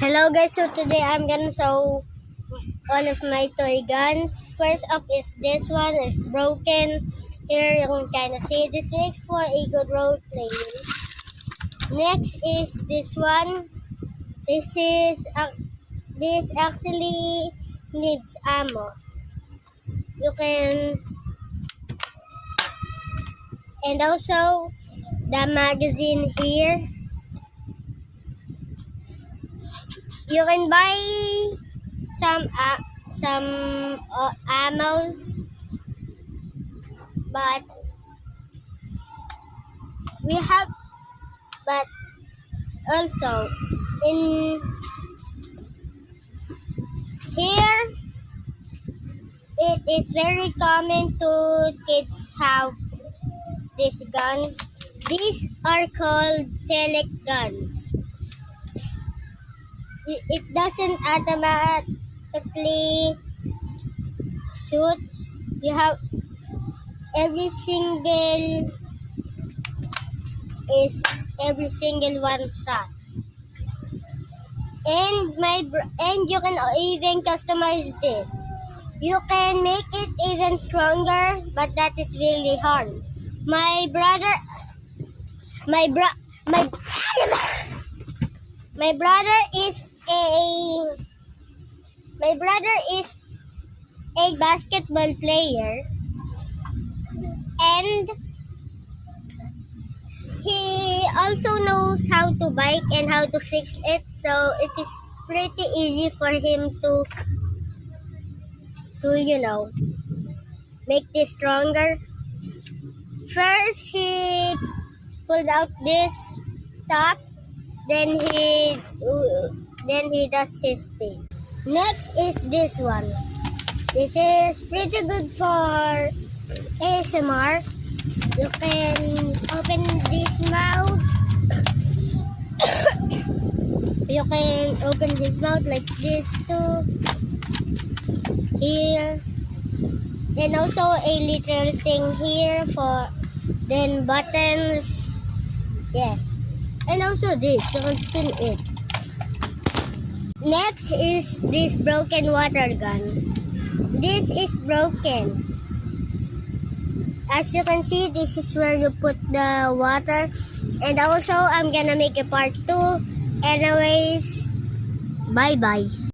Hello guys, so today I'm gonna show all of my toy guns. First up is this one, it's broken. Here you can kinda see this makes for a good role playing. Next is this one. This actually needs ammo. You can, and also the magazine here. You can buy some ammos, but we have, but also in here it is very common to kids have these guns. These are called pellet guns. It doesn't automatically shoots. You have every single one shot. And you can even customize this. You can make it even stronger, but that is really hard. My brother is a basketball player, and he also knows how to bike and how to fix it, so it is pretty easy for him to make this stronger. First, he pulled out this top, then he does his thing. Next is this one. This is pretty good for ASMR. You can open this mouth. You can open his mouth like this too. Here. And also a little thing here for then buttons. Yeah. And also this. You can spin it. Next is this broken water gun. This is broken. As you can see, this is where you put the water. And also, I'm gonna make a part 2. Anyways, bye-bye.